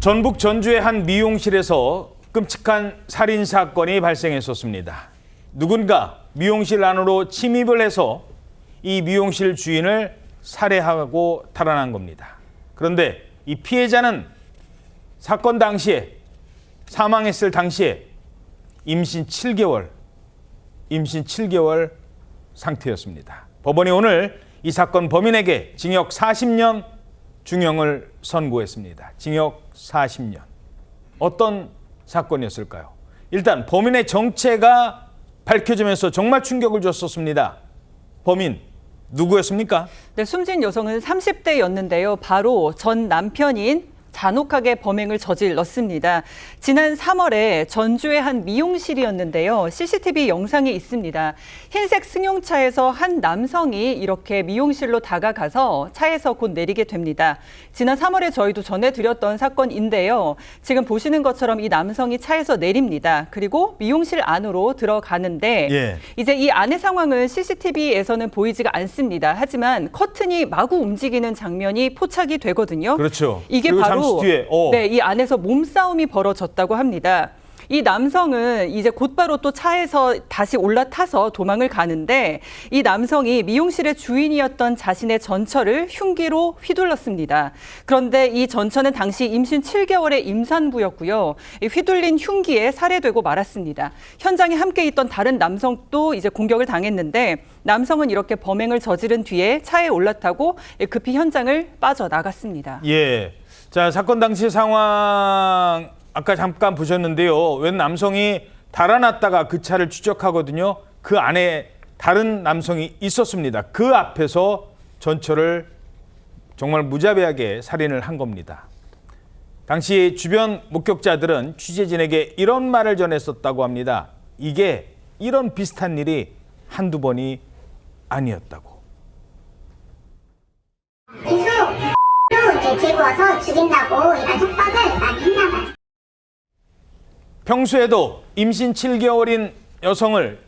전북 전주의 한 미용실에서 끔찍한 살인 사건이 발생했었습니다. 누군가 미용실 안으로 침입을 해서 이 미용실 주인을 살해하고 탈환한 겁니다. 그런데 이 피해자는 사건 당시에, 사망했을 당시에 임신 7개월 상태였습니다. 법원이 오늘 이 사건 범인에게 징역 40년 중형을 선고했습니다. 징역 40년. 어떤 사건이었을까요? 일단 범인의 정체가 밝혀지면서 정말 충격을 줬었습니다. 범인 누구였습니까? 네, 숨진 여성은 30대였는데요. 바로 전 남편인 잔혹하게 범행을 저질렀습니다. 지난 3월에 전주의 한 미용실이었는데요. CCTV 영상이 있습니다. 흰색 승용차에서 한 남성이 이렇게 미용실로 다가가서 차에서 곧 내리게 됩니다. 지난 3월에 저희도 전해드렸던 사건인데요. 지금 보시는 것처럼 이 남성이 차에서 내립니다. 그리고 미용실 안으로 들어가는데 이제 이 안의 상황은 CCTV에서는 보이지가 않습니다. 하지만 커튼이 마구 움직이는 장면이 포착이 되거든요. 그렇죠. 이게 바로 네, 이 안에서 몸싸움이 벌어졌다고 합니다. 이 남성은 이제 곧바로 또 차에서 다시 올라타서 도망을 가는데 이 남성이 미용실의 주인이었던 자신의 전처를 흉기로 휘둘렀습니다. 그런데 이 전처는 당시 임신 7개월의 임산부였고요. 이 휘둘린 흉기에 살해되고 말았습니다. 현장에 함께 있던 다른 남성도 이제 공격을 당했는데 남성은 이렇게 범행을 저지른 뒤에 차에 올라타고 급히 현장을 빠져나갔습니다. 예. 자, 사건 당시 상황 아까 잠깐 보셨는데요. 웬 남성이 달아났다가 그 차를 추적하거든요. 그 안에 다른 남성이 있었습니다. 그 앞에서 전처를 정말 무자비하게 살인을 한 겁니다. 당시 주변 목격자들은 취재진에게 이런 말을 전했었다고 합니다. 이게 이런 비슷한 일이 한두 번이 아니었다고. 데리고 와서 죽인다고 이런 협박을 많이 했나 봐요. 평소에도 임신 7개월인 여성을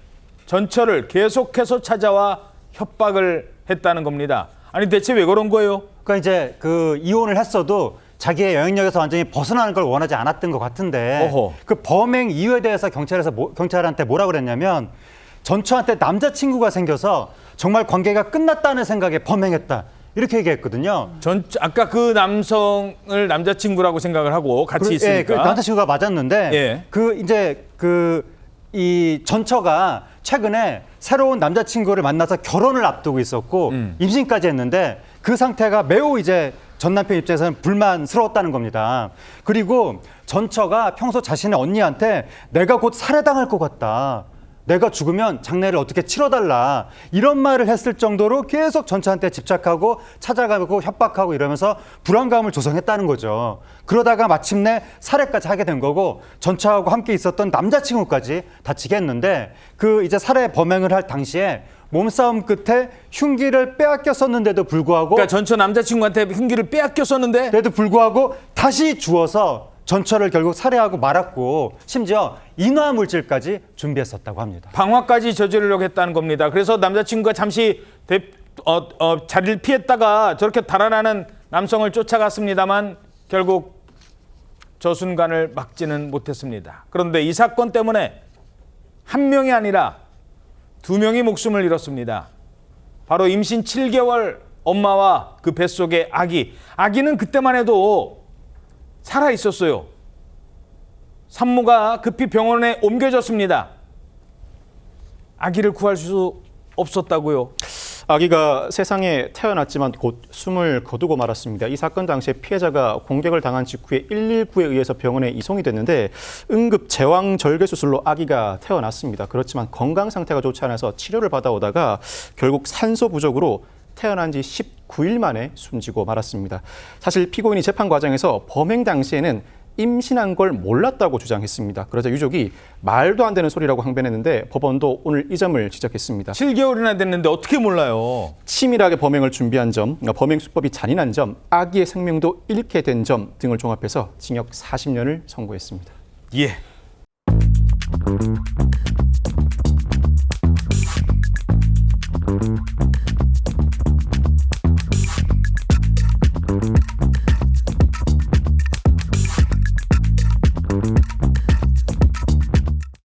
전처를 계속해서 찾아와 협박을 했다는 겁니다. 아니 대체 왜 그런 거예요? 그러니까 이제 그 이혼을 했어도 자기의 영향력에서 완전히 벗어나는 걸 원하지 않았던 것 같은데 그 범행 이유에 대해서 경찰한테 뭐라 그랬냐면 전처한테 남자친구가 생겨서 정말 관계가 끝났다는 생각에 범행했다. 이렇게 얘기했거든요. 아까 그 남성을 남자친구라고 생각을 하고 같이 있으니까. 그 남자친구가 맞았는데 이 전처가 최근에 새로운 남자친구를 만나서 결혼을 앞두고 있었고 임신까지 했는데 그 상태가 매우 이제 전 남편 입장에서는 불만스러웠다는 겁니다. 그리고 전처가 평소 자신의 언니한테 내가 곧 살해당할 것 같다. 내가 죽으면 장례를 어떻게 치러달라 이런 말을 했을 정도로 계속 전처한테 집착하고 찾아가고 협박하고 이러면서 불안감을 조성했다는 거죠. 그러다가 마침내 살해까지 하게 된 거고 전처하고 함께 있었던 남자친구까지 다치게 했는데 그 이제 살해 범행을 할 당시에 몸싸움 끝에 흉기를 빼앗겼었는데도 불구하고 그러니까 전처 남자친구한테 흉기를 빼앗겼었는데 그래도 불구하고 다시 주워서 전처를 결국 살해하고 말았고 심지어 인화 물질까지 준비했었다고 합니다. 방화까지 저지르려고 했다는 겁니다. 그래서 남자친구가 잠시 자리를 피했다가 저렇게 달아나는 남성을 쫓아갔습니다만 결국 저 순간을 막지는 못했습니다. 그런데 이 사건 때문에 한 명이 아니라 두 명이 목숨을 잃었습니다. 바로 임신 7개월 엄마와 그 뱃속의 아기는 그때만 해도 살아 있었어요. 산모가 급히 병원에 옮겨졌습니다. 아기를 구할 수 없었다고요? 아기가 세상에 태어났지만 곧 숨을 거두고 말았습니다. 이 사건 당시에 피해자가 공격을 당한 직후에 119에 의해서 병원에 이송이 됐는데 응급 제왕절개 수술로 아기가 태어났습니다. 그렇지만 건강 상태가 좋지 않아서 치료를 받아오다가 결국 산소 부족으로 태어난 지 19일 만에 숨지고 말았습니다. 사실 피고인이 재판 과정에서 범행 당시에는 임신한 걸 몰랐다고 주장했습니다. 그러자 유족이 말도 안 되는 소리라고 항변했는데 법원도 오늘 이 점을 지적했습니다. 7개월이나 됐는데 어떻게 몰라요? 치밀하게 범행을 준비한 점, 범행 수법이 잔인한 점, 아기의 생명도 잃게 된 점 등을 종합해서 징역 40년을 선고했습니다. 예.